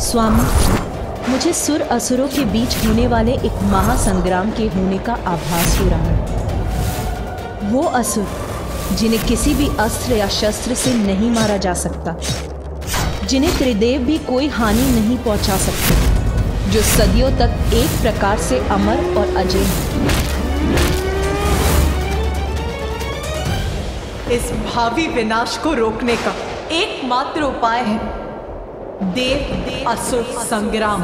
स्वामी, मुझे सुर असुरों के बीच होने वाले एक महासंग्राम के होने का आभास हो रहा है। वो असुर जिन्हें किसी भी अस्त्र या शस्त्र से नहीं मारा जा सकता, जिन्हें त्रिदेव भी कोई हानि नहीं पहुंचा सकते, जो सदियों तक एक प्रकार से अमर और अजय हैं। इस भावी विनाश को रोकने का एकमात्र उपाय है देव असुर संग्राम।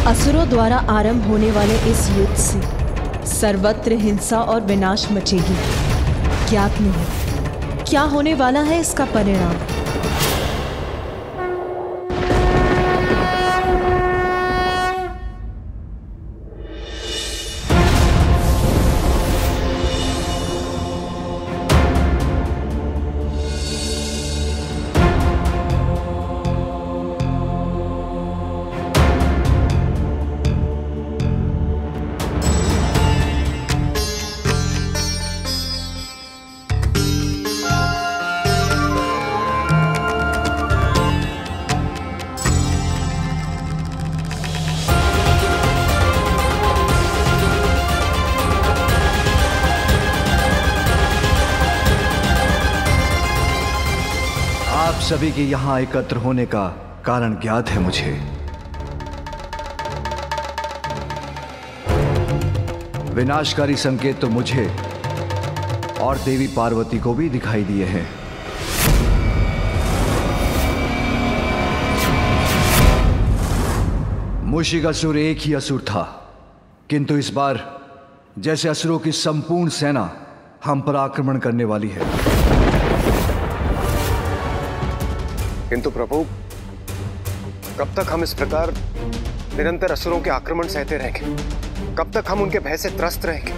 असुरों द्वारा आरंभ होने वाले इस युद्ध से सर्वत्र हिंसा और विनाश मचेगी। ज्ञात नहीं क्या होने वाला है इसका परिणाम। सभी के यहाँ एकत्र होने का कारण ज्ञात है मुझे। विनाशकारी संकेत तो मुझे और देवी पार्वती को भी दिखाई दिए हैं। मूषिकासुर एक ही असुर था, किंतु इस बार जैसे असुरों की संपूर्ण सेना हम पर आक्रमण करने वाली है। किंतु प्रभु, कब तक हम इस प्रकार निरंतर असुरों के आक्रमण सहते रहेंगे? कब तक हम उनके भय से त्रस्त रहेंगे?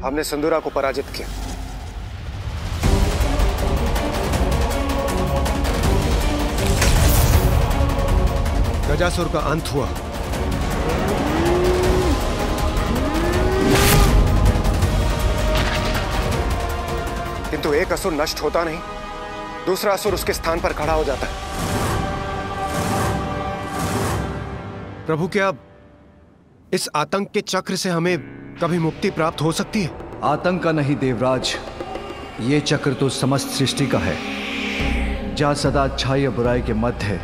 हमने सिंदूरा को पराजित किया, गजासुर का अंत हुआ, किंतु एक असुर नष्ट होता नहीं, दूसरा असुर उसके स्थान पर खड़ा हो जाता है। प्रभु, क्या इस आतंक के चक्र से हमें कभी मुक्ति प्राप्त हो सकती है? आतंक का नहीं देवराज, ये चक्र तो समस्त सृष्टि का है, जहां सदा अच्छाई और बुराई के मध्य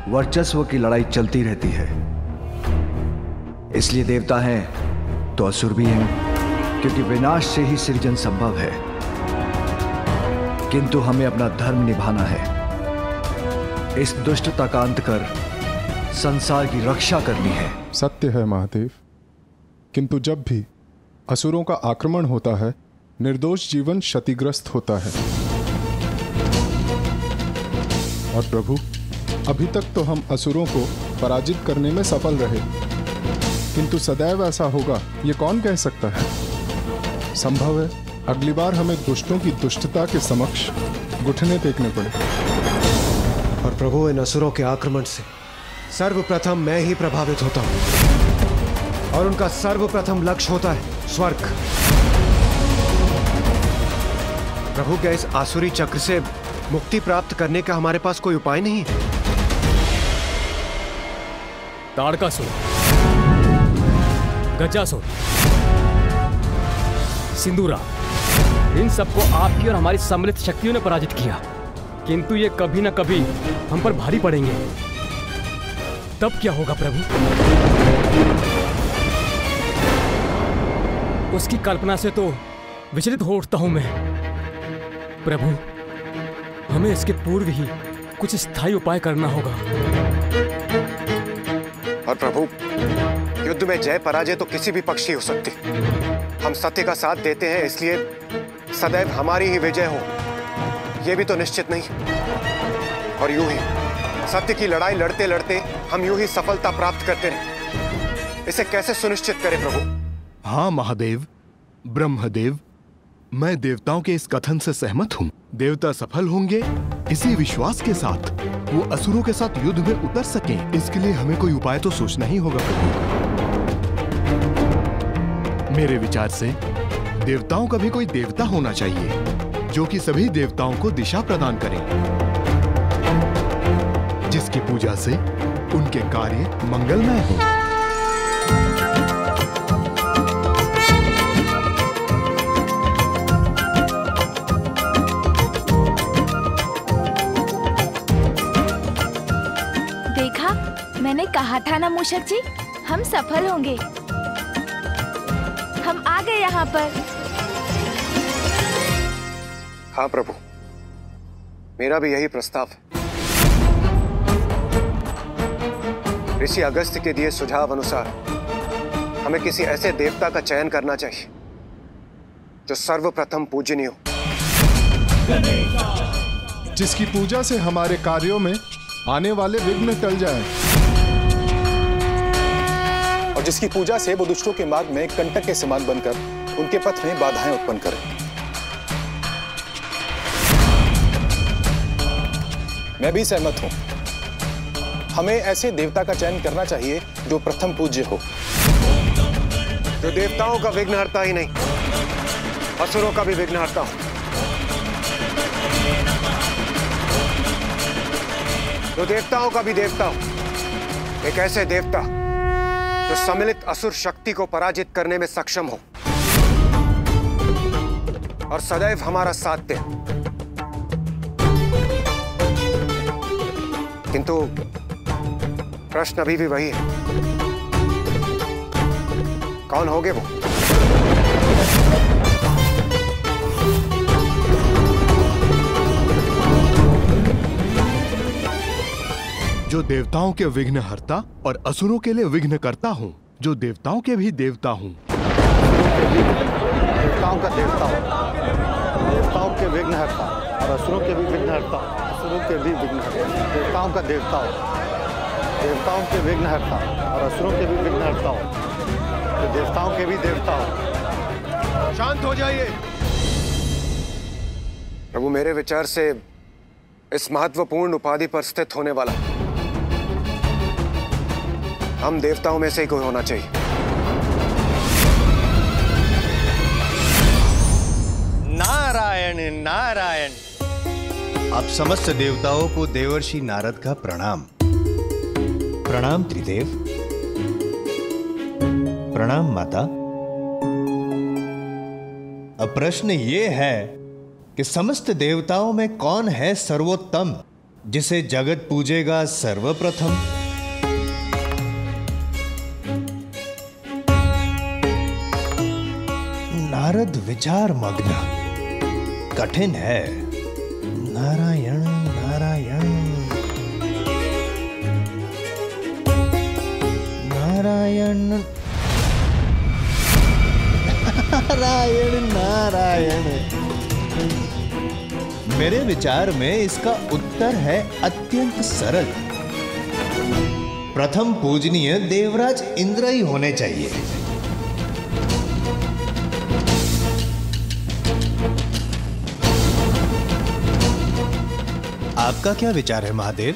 वर्चस्व की लड़ाई चलती रहती है। इसलिए देवता हैं तो असुर भी हैं, क्योंकि विनाश से ही सृजन संभव है। किंतु हमें अपना धर्म निभाना है, इस दुष्टता का अंत कर संसार की रक्षा करनी है। सत्य है महादेव, किंतु जब भी असुरों का आक्रमण होता है, निर्दोष जीवन क्षतिग्रस्त होता है। और प्रभु, अभी तक तो हम असुरों को पराजित करने में सफल रहे, किंतु सदैव ऐसा होगा ये कौन कह सकता है? संभव है अगली बार हमें दुष्टों की दुष्टता के समक्ष घुटने टेकने पड़े। और प्रभु, इन असुरों के आक्रमण से सर्वप्रथम मैं ही प्रभावित होता हूं और उनका सर्वप्रथम लक्ष्य होता है स्वर्ग। प्रभु, क्या इस आसुरी चक्र से मुक्ति प्राप्त करने का हमारे पास कोई उपाय नहीं है? ताड़कासुर, गजासुर, सिंदूरा, इन सबको आपकी और हमारी सम्मिलित शक्तियों ने पराजित किया, किंतु ये कभी न कभी हम पर भारी पड़ेंगे। तब क्या होगा प्रभु? उसकी कल्पना से तो विचलित हो उठता हूं मैं। प्रभु, हमें इसके पूर्व ही कुछ स्थायी उपाय करना होगा। और प्रभु, युद्ध में जय पराजय तो किसी भी पक्ष की हो सकती। हम सत्य का साथ देते हैं, इसलिए सदैव हमारी ही विजय हो, यह भी तो निश्चित नहीं। और यूं ही सत्य की लड़ाई लड़ते लड़ते हम यूं ही सफलता प्राप्त करते रहे, इसे कैसे सुनिश्चित करें प्रभु? हाँ महादेव, ब्रह्मदेव, मैं देवताओं के इस कथन से सहमत हूँ। देवता सफल होंगे इसी विश्वास के साथ वो असुरों के साथ युद्ध में उतर सकें। इसके लिए हमें कोई उपाय तो सोचना ही होगा प्रभु। मेरे विचार से देवताओं का भी कोई देवता होना चाहिए जो कि सभी देवताओं को दिशा प्रदान करे, जिसकी पूजा से उनके कार्य मंगलमय हो। देखा, मैंने कहा था ना मूषक जी, हम सफल होंगे। हम आ गए यहाँ पर। हाँ प्रभु, मेरा भी यही प्रस्ताव है। ऋषि अगस्त्य के दिए सुझाव अनुसार हमें किसी ऐसे देवता का चयन करना चाहिए जो सर्वप्रथम पूजनीय हो, जिसकी पूजा से हमारे कार्यों में आने वाले विघ्न टल जाएं। और जिसकी पूजा से वो दुष्टों के मार्ग में कंटक के समान बनकर उनके पथ में बाधाएं उत्पन्न करें। मैं भी सहमत हूं। हमें ऐसे देवता का चयन करना चाहिए जो प्रथम पूज्य हो, जो देवताओं का विघ्नहर्ता ही नहीं, असुरों का भी विघ्नहर्ता हो, जो देवताओं का भी देवता हो। एक ऐसे देवता जो सम्मिलित असुर शक्ति को पराजित करने में सक्षम हो और सदैव हमारा साथ दे। किंतु प्रश्न अभी भी वही है, कौन होंगे वो? जो देवताओं के विघ्नहर्ता और असुरों के लिए विघ्नकर्ता हूँ, जो देवताओं के भी देवता हूँ। देवताओं का देवता हो, देवताओं के विघ्नहर्ता और असुरों के भी विघ्नहर्ता, असुरों के भी विघ्नहर्ता। देवताओं का देवता हो, देवताओं के विघ्नहर्ता और असुरों के भी विघ्नहर्ता हो, तो देवताओं के भी देवता हो। शांत हो जाइए प्रभु। मेरे विचार से इस महत्वपूर्ण उपाधि पर स्थित होने वाला हम देवताओं में से ही कोई होना चाहिए। नारायण नारायण। आप समस्त देवताओं को देवर्षि नारद का प्रणाम। प्रणाम त्रिदेव। प्रणाम माता। अब प्रश्न ये है कि समस्त देवताओं में कौन है सर्वोत्तम, जिसे जगत पूजेगा सर्वप्रथम? नारद विचार मग्न। कठिन है। नारायण नारायण नारायण नारायण नारायण। मेरे विचार में इसका उत्तर है अत्यंत सरल। प्रथम पूजनीय देवराज इंद्र ही होने चाहिए। आपका क्या विचार है महादेव?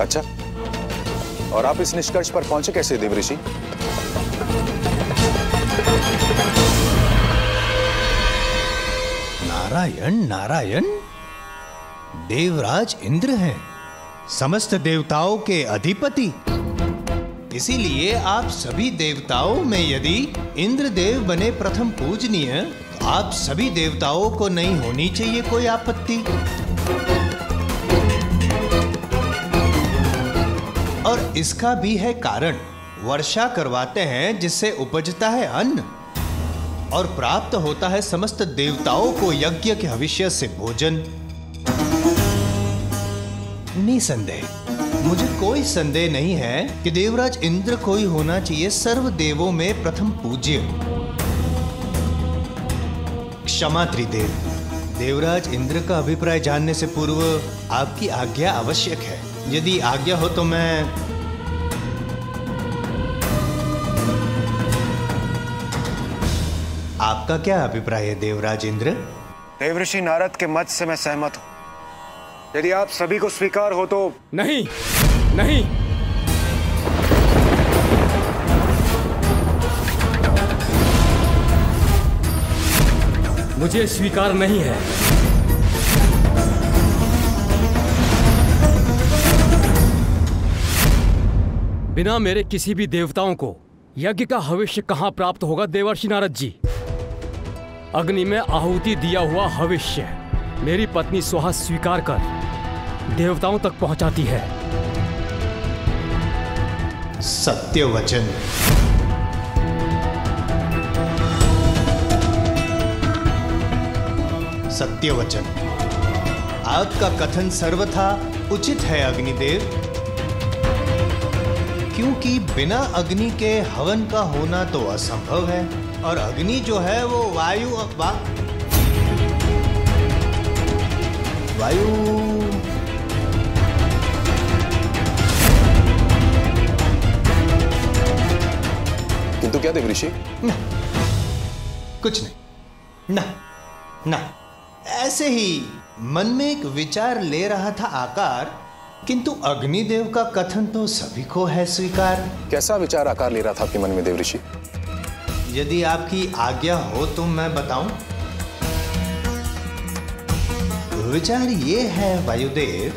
अच्छा, और आप इस निष्कर्ष पर पहुंचे कैसे देवऋषि? नारायण नारायण, देवराज इंद्र हैं, समस्त देवताओं के अधिपति। इसीलिए आप सभी देवताओं में यदि इंद्रदेव बने प्रथम पूजनीय, तो आप सभी देवताओं को नहीं होनी चाहिए कोई आपत्ति। और इसका भी है कारण। वर्षा करवाते हैं जिससे उपजता है अन्न और प्राप्त होता है समस्त देवताओं को यज्ञ के हविष्य से भोजन। निसंदेह मुझे कोई संदेह नहीं है कि देवराज इंद्र को ही होना चाहिए सर्व देवों में प्रथम पूज्य। क्षमा त्रिदेव, देवराज इंद्र का अभिप्राय जानने से पूर्व आपकी आज्ञा आवश्यक है। यदि आज्ञा हो तो मैं आपका क्या अभिप्राय है देवराज इंद्र? देवऋषि नारद के मत से मैं सहमत हूं। यदि आप सभी को स्वीकार हो तो। नहीं नहीं, मुझे स्वीकार नहीं है। बिना मेरे किसी भी देवताओं को यज्ञ का हविष्य कहां प्राप्त होगा देवर्षि नारद जी? अग्नि में आहुति दिया हुआ हविष्य मेरी पत्नी सुहा स्वीकार कर देवताओं तक पहुंचाती है। सत्य वचन। सत्य वचन, आपका कथन सर्वथा उचित है अग्निदेव, क्योंकि बिना अग्नि के हवन का होना तो असंभव है। और अग्नि जो है वो वायु किंतु क्या देवऋषि? कुछ नहीं, ना ऐसे ही मन में एक विचार ले रहा था आकार, किंतु अग्निदेव का कथन तो सभी को है स्वीकार। कैसा विचार आकार ले रहा था आपके मन में देवऋषि? यदि आपकी आज्ञा हो तो मैं बताऊं। विचार ये है वायुदेव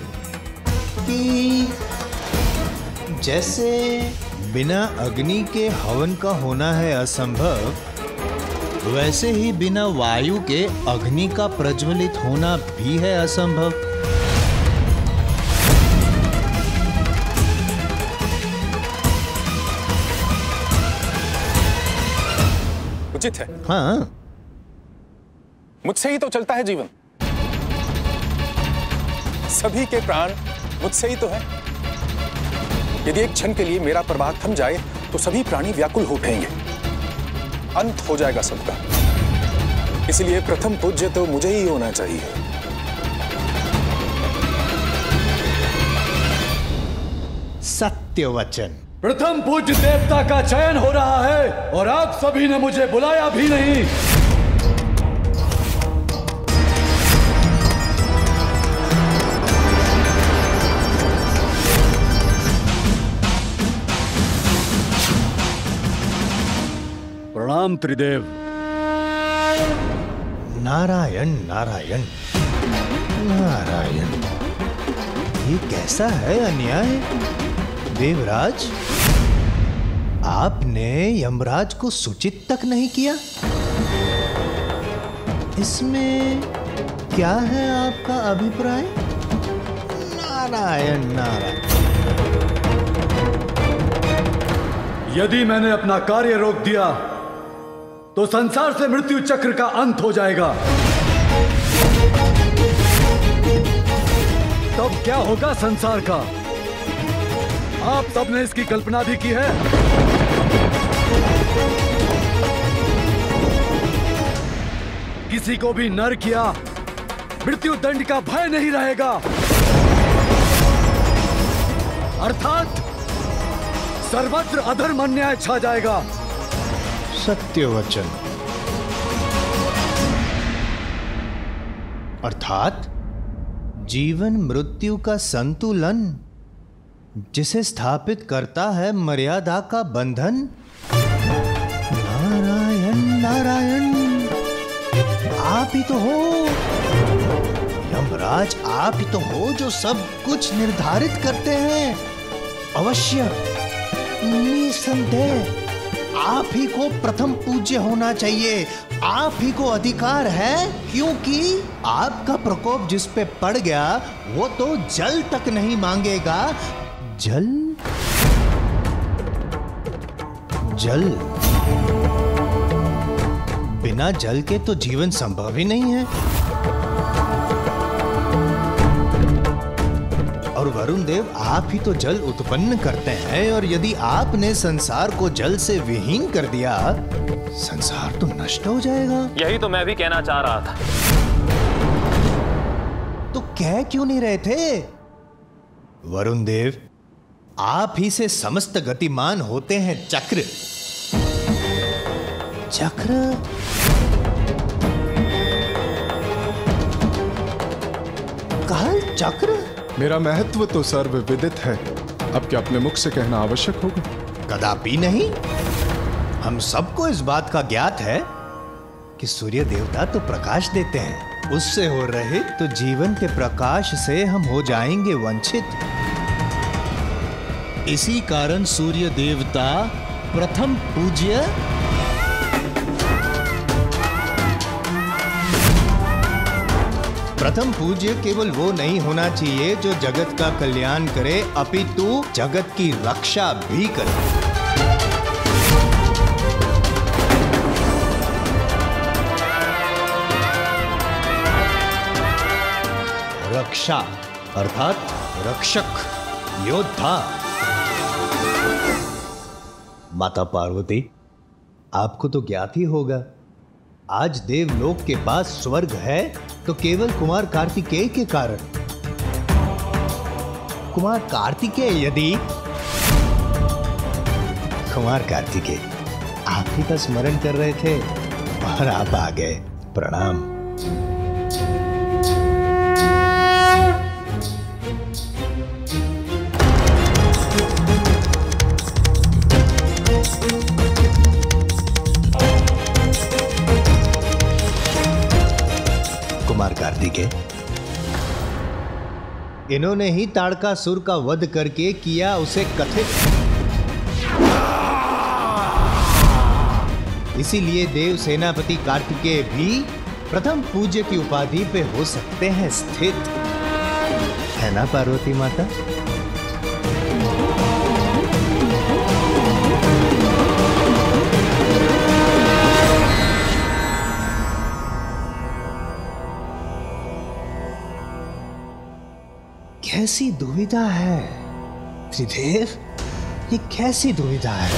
कि जैसे बिना अग्नि के हवन का होना है असंभव, वैसे ही बिना वायु के अग्नि का प्रज्वलित होना भी है असंभव। उचित है। हाँ, मुझसे ही तो चलता है जीवन, सभी के प्राण मुझसे ही तो है। यदि एक क्षण के लिए मेरा प्रवाह थम जाए तो सभी प्राणी व्याकुल हो उठेंगे, अंत हो जाएगा सबका। इसलिए प्रथम पूज्य तो मुझे ही होना चाहिए। सत्य वचन। प्रथम पूज्य देवता का चयन हो रहा है और आप सभी ने मुझे बुलाया भी नहीं। प्रणाम त्रिदेव। नारायण नारायण नारायण, ये कैसा है अन्याय देवराज? आपने यमराज को सूचित तक नहीं किया। इसमें क्या है आपका अभिप्राय? नारायण नारायण। यदि मैंने अपना कार्य रोक दिया तो संसार से मृत्यु चक्र का अंत हो जाएगा। तब क्या होगा संसार का? आप सबने इसकी कल्पना भी की है। किसी को भी नर किया मृत्यु दंड का भय नहीं रहेगा, अर्थात सर्वत्र अधर्म अन्याय छा जाएगा। सत्य वचन। अर्थात जीवन मृत्यु का संतुलन, जिसे स्थापित करता है मर्यादा का बंधन। नारायण नारायण, आप ही तो हो यमराज, आप ही तो हो जो सब कुछ निर्धारित करते हैं। अवश्य, निसंदेह आप ही को प्रथम पूज्य होना चाहिए। आप ही को अधिकार है, क्योंकि आपका प्रकोप जिस पे पड़ गया वो तो जल तक नहीं मांगेगा। जल जल, बिना जल के तो जीवन संभव ही नहीं है। और वरुण देव, आप ही तो जल उत्पन्न करते हैं, और यदि आपने संसार को जल से विहीन कर दिया, संसार तो नष्ट हो जाएगा। यही तो मैं भी कहना चाह रहा था। तो कह क्यों नहीं रहे थे? वरुण देव, आप ही से समस्त गतिमान होते हैं चक्र। चक्र काल चक्र? मेरा महत्व तो सर्वविदित है, अब क्या अपने मुख से कहना आवश्यक होगा? कदापि नहीं। हम सबको इस बात का ज्ञात है कि सूर्य देवता तो प्रकाश देते हैं, उससे हो रहित तो जीवन के प्रकाश से हम हो जाएंगे वंचित। इसी कारण सूर्य देवता प्रथम पूज्य, प्रथम पूज्य केवल वो नहीं होना चाहिए जो जगत का कल्याण करे, अपितु जगत की रक्षा भी करे। रक्षा अर्थात रक्षक, योद्धा। माता पार्वती, आपको तो ज्ञात ही होगा, आज देवलोक के पास स्वर्ग है तो केवल कुमार कार्तिकेय के कारण। कुमार कार्तिकेय यदि, कुमार कार्तिकेय आप ही का स्मरण कर रहे थे और आप आ गए। प्रणाम। कुमार कार्तिकेय, इन्होंने ही ताड़कासुर का वध करके किया उसे कथित, इसीलिए देव सेनापति कार्तिकेय भी प्रथम पूज्य की उपाधि पे हो सकते हैं स्थित, है ना पार्वती माता? कैसी दुविधा है त्रिदेव, ये कैसी दुविधा है।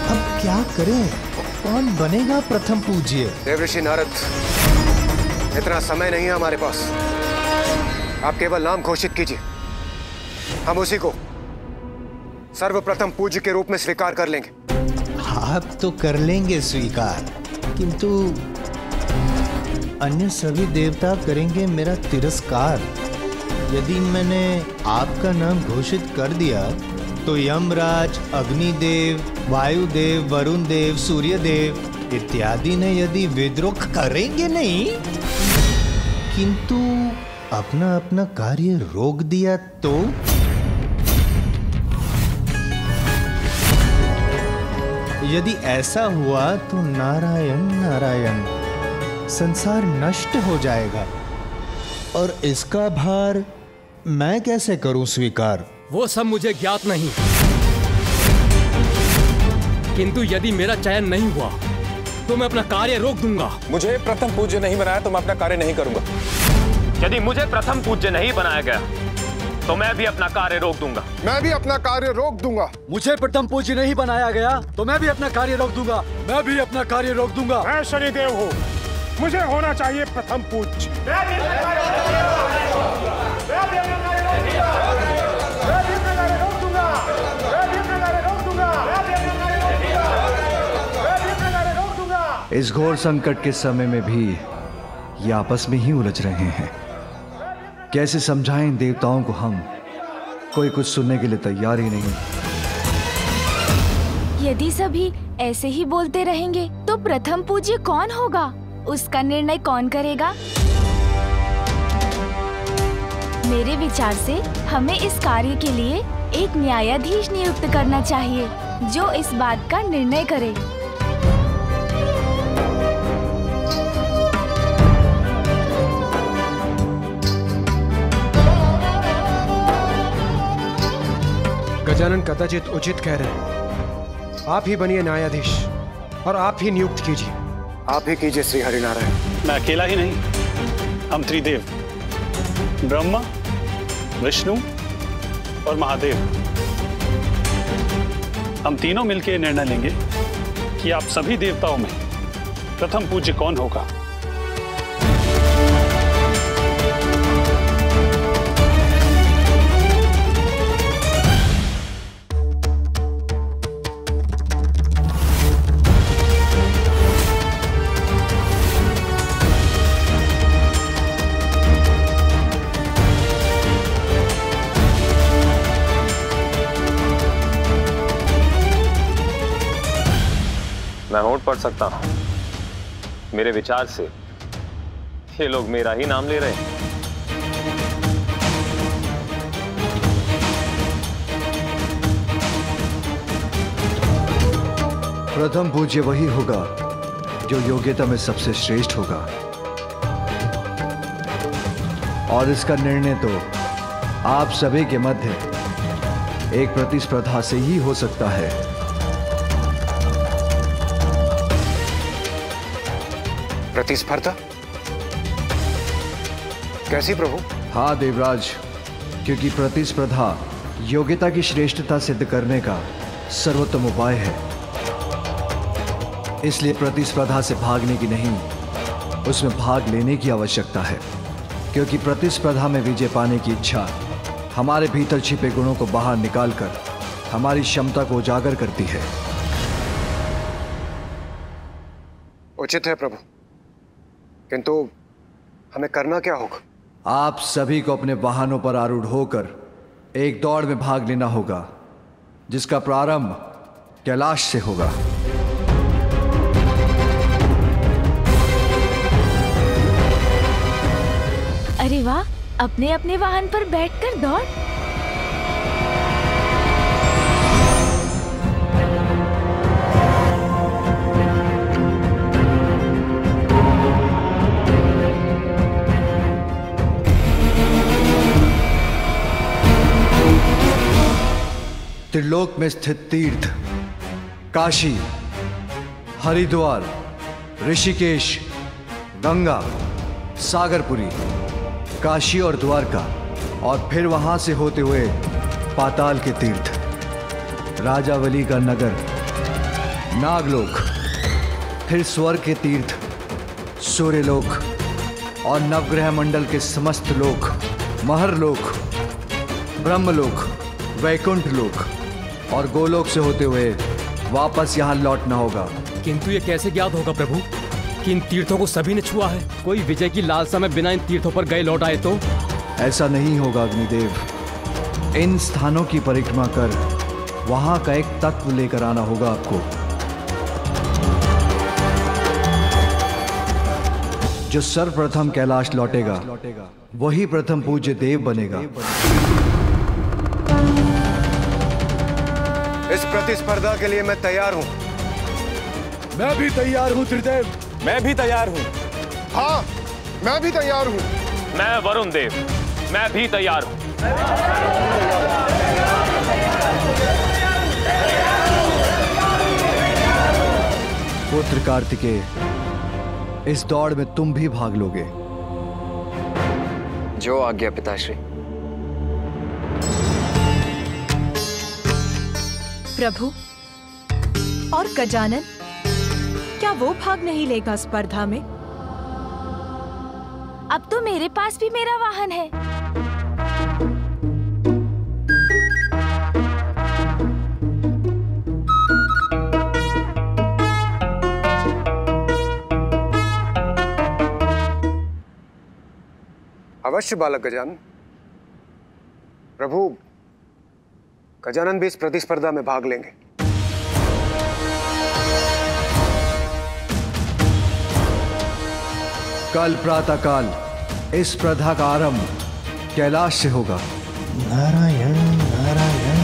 अब क्या करें, कौन बनेगा प्रथम पूज्य? देवऋषि नारद, इतना समय नहीं है हमारे पास, आप केवल नाम घोषित कीजिए, हम उसी को सर्वप्रथम पूज्य के रूप में स्वीकार कर लेंगे। आप तो कर लेंगे स्वीकार, किंतु अन्य सभी देवता करेंगे मेरा तिरस्कार। यदि मैंने आपका नाम घोषित कर दिया तो यमराज, अग्निदेव, वायुदेव, वरुण देव, सूर्यदेव इत्यादि ने यदि विद्रोह करेंगे नहीं, किंतु अपना अपना कार्य रोक दिया तो? यदि ऐसा हुआ तो नारायण नारायण, संसार नष्ट हो जाएगा, और इसका भार मैं कैसे करूं स्वीकार? वो सब मुझे ज्ञात नहीं, किंतु यदि मेरा चयन नहीं हुआ तो मैं अपना कार्य रोक दूंगा। मुझे प्रथम पूज्य नहीं बनाया तो मैं अपना कार्य नहीं करूंगा। यदि मुझे प्रथम पूज्य नहीं बनाया गया तो मैं भी अपना कार्य रोक दूंगा। मैं भी अपना कार्य रोक दूंगा। मुझे प्रथम पूज्य नहीं बनाया गया तो मैं भी अपना कार्य रोक दूंगा। मैं भी अपना कार्य रोक दूंगा। मैं शनिदेव हूँ, मुझे होना चाहिए प्रथम पूज्य। इस घोर संकट के समय में भी ये आपस में ही उलझ रहे हैं। कैसे समझाएं इन देवताओं को हम? कोई कुछ सुनने के लिए तैयार ही नहीं। यदि सभी ऐसे ही बोलते रहेंगे तो प्रथम पूज्य कौन होगा? उसका निर्णय कौन करेगा? मेरे विचार से हमें इस कार्य के लिए एक न्यायाधीश नियुक्त करना चाहिए जो इस बात का निर्णय करे। गजानन कदाचित उचित कह रहे हैं। आप ही बनिए न्यायाधीश और आप ही नियुक्त कीजिए। आप ही कीजिए श्री हरिनारायण। मैं अकेला ही नहीं, हम त्रिदेव ब्रह्मा, विष्णु और महादेव, हम तीनों मिलकर निर्णय लेंगे कि आप सभी देवताओं में प्रथम पूज्य कौन होगा। मैं होंठ पढ़ सकता हूं। मेरे विचार से ये लोग मेरा ही नाम ले रहे हैं। प्रथम पूज्य वही होगा जो योग्यता में सबसे श्रेष्ठ होगा, और इसका निर्णय तो आप सभी के मध्य एक प्रतिस्पर्धा से ही हो सकता है। प्रतिस्पर्धा? कैसी प्रभु? हाँ देवराज, क्योंकि प्रतिस्पर्धा योग्यता की श्रेष्ठता सिद्ध करने का सर्वोत्तम उपाय है। इसलिए प्रतिस्पर्धा से भागने की नहीं, उसमें भाग लेने की आवश्यकता है, क्योंकि प्रतिस्पर्धा में विजय पाने की इच्छा हमारे भीतर छिपे गुणों को बाहर निकालकर हमारी क्षमता को उजागर करती है। उचित है प्रभु, किंतु हमें करना क्या होगा? आप सभी को अपने वाहनों पर आरूढ़ होकर एक दौड़ में भाग लेना होगा, जिसका प्रारंभ कैलाश से होगा। अरे वाह, अपने अपने वाहन पर बैठकर दौड़। त्रिलोक में स्थित तीर्थ काशी, हरिद्वार, ऋषिकेश, गंगा, सागरपुरी, काशी और द्वारका, और फिर वहां से होते हुए पाताल के तीर्थ, राजावली का नगर, नागलोक, फिर स्वर्ग के तीर्थ, सूर्यलोक और नवग्रह मंडल के समस्त लोक, महरलोक, ब्रह्मलोक, वैकुंठ लोक और गोलोक से होते हुए वापस यहाँ लौटना होगा। किंतु ये कैसे ज्ञात होगा प्रभु कि इन तीर्थों को सभी ने छुआ है? कोई विजय की लालसा में बिना इन तीर्थों पर गए लौट आए तो? ऐसा नहीं होगा अग्निदेव। इन स्थानों की परिक्रमा कर वहां का एक तत्व लेकर आना होगा आपको, जो सर्वप्रथम कैलाश लौटेगा वही प्रथम पूज्य देव बनेगा। इस प्रतिस्पर्धा के लिए मैं तैयार हूं। मैं भी तैयार हूं त्रिदेव। मैं भी तैयार हूं। हाँ, मैं भी तैयार हूं। मैं वरुण देव, मैं भी तैयार हूं। पुत्र कार्तिकेय, इस दौड़ में तुम भी भाग लोगे। जो आज्ञा पिताश्री। प्रभु, और गजानन, क्या वो भाग नहीं लेगा स्पर्धा में? अब तो मेरे पास भी मेरा वाहन है। अवश्य बालक गजानन। प्रभु, गजानन भी इस प्रतिस्पर्धा में भाग लेंगे। कल प्रातःकाल इस स्पर्धा का आरंभ कैलाश से होगा। नारायण नारायण।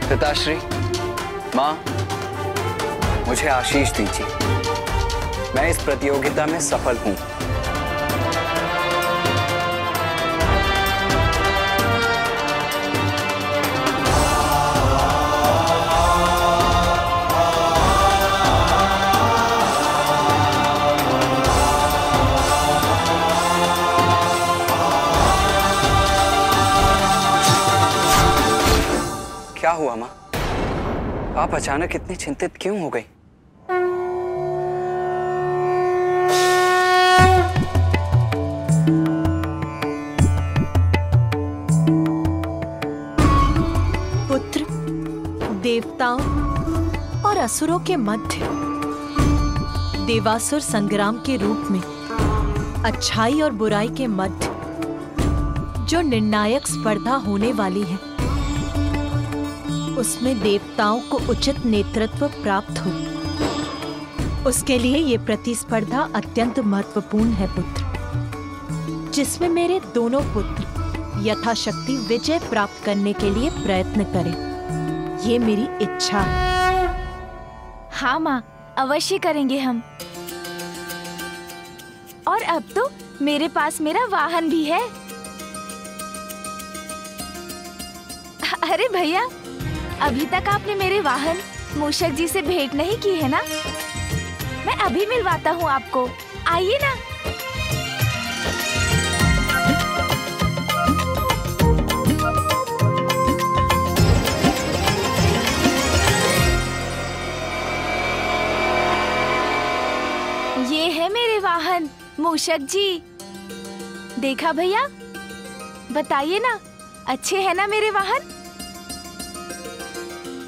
पिताश्री, माँ, मुझे आशीष दीजिए। मैं इस प्रतियोगिता में सफल हूँ। क्या हुआ माँ? आप अचानक इतनी चिंतित क्यों हो गई? पुत्र, देवताओं और असुरों के मध्य देवासुर संग्राम के रूप में अच्छाई और बुराई के मध्य जो निर्णायक स्पर्धा होने वाली है, उसमें देवताओं को उचित नेतृत्व प्राप्त हो, उसके लिए ये प्रतिस्पर्धा अत्यंत महत्वपूर्ण है पुत्र, जिसमें मेरे दोनों पुत्र यथाशक्ति विजय प्राप्त करने के लिए प्रयत्न करें। ये मेरी इच्छा है। हाँ माँ, अवश्य करेंगे हम। और अब तो मेरे पास मेरा वाहन भी है। अरे भैया, अभी तक आपने मेरे वाहन मूषक जी से भेंट नहीं की है ना? मैं अभी मिलवाता हूँ आपको, आइए ना। ये है मेरे वाहन मूषक जी। देखा भैया? बताइए ना, अच्छे है ना मेरे वाहन?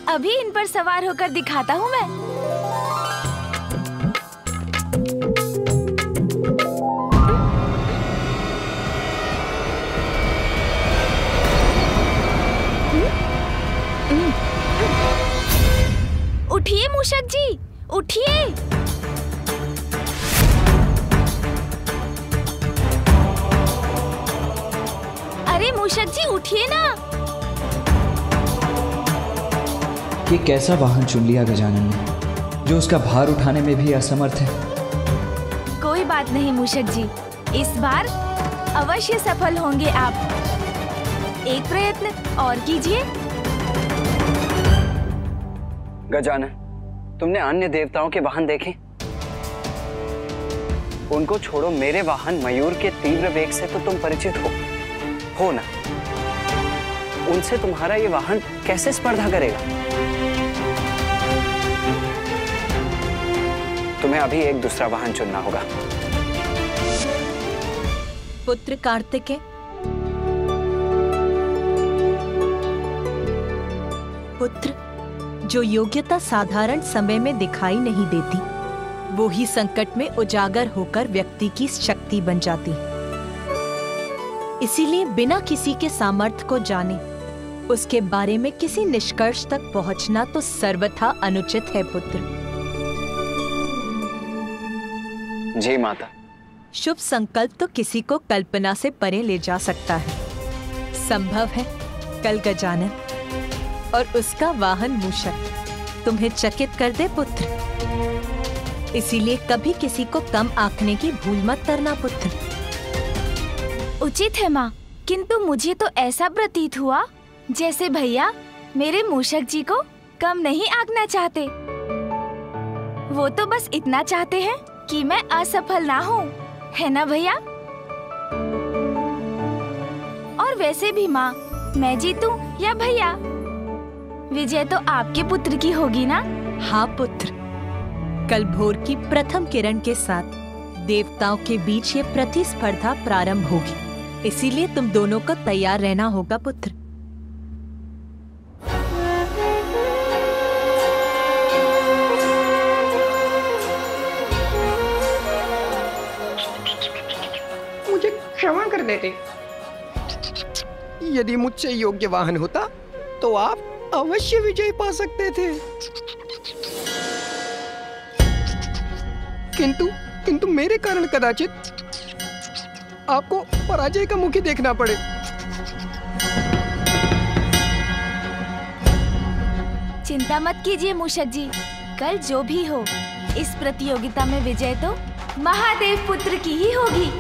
अभी इन पर सवार होकर दिखाता हूँ मैं। उठिए मूषक जी, उठिए। अरे मूषक जी, उठिए ना। ये कैसा वाहन चुन लिया गजानन ने, जो उसका भार उठाने में भी असमर्थ है। कोई बात नहीं मूषक जी, इस बार अवश्य सफल होंगे आप। एक प्रयत्न और कीजिए। गजानन, तुमने अन्य देवताओं के वाहन देखे? उनको छोड़ो, मेरे वाहन मयूर के तीव्र वेग से तो तुम परिचित हो ना? उनसे तुम्हारा ये वाहन कैसे स्पर्धा करेगा? तुम्हें अभी एक दूसरा वाहन चुनना होगा। पुत्र कार्तिकेय, पुत्र, जो योग्यता साधारण समय में दिखाई नहीं देती, वो ही संकट में उजागर होकर व्यक्ति की शक्ति बन जाती। इसीलिए बिना किसी के सामर्थ्य को जाने उसके बारे में किसी निष्कर्ष तक पहुंचना तो सर्वथा अनुचित है पुत्र। जी माता। शुभ संकल्प तो किसी को कल्पना से परे ले जा सकता है। संभव है कल गजानन और उसका वाहन मूषक तुम्हें चकित कर दे पुत्र। इसीलिए कभी किसी को कम आंकने की भूल मत करना पुत्र। उचित है माँ, किंतु मुझे तो ऐसा प्रतीत हुआ जैसे भैया मेरे मूषक जी को कम नहीं आंकना चाहते। वो तो बस इतना चाहते हैं कि मैं असफल ना हूँ, है ना भैया? और वैसे भी माँ, मैं जीतूं या भैया, विजय तो आपके पुत्र की होगी ना? हाँ पुत्र, कल भोर की प्रथम किरण के साथ देवताओं के बीच ये प्रतिस्पर्धा प्रारंभ होगी, इसीलिए तुम दोनों को तैयार रहना होगा पुत्र। मुझे क्षमा कर देते। यदि मुझसे योग्य वाहन होता तो आप अवश्य विजय पा सकते थे, किंतु मेरे कारण कदाचित आपको पराजय का मुख ही देखना पड़े। चिंता मत कीजिए मूषक जी, कल जो भी हो इस प्रतियोगिता में विजय तो महादेव पुत्र की ही होगी।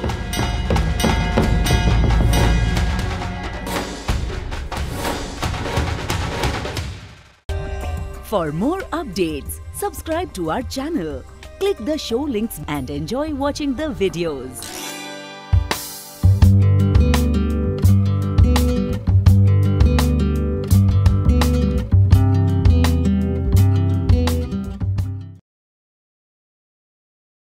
For more updates, subscribe to our channel, click the show links and enjoy watching the videos.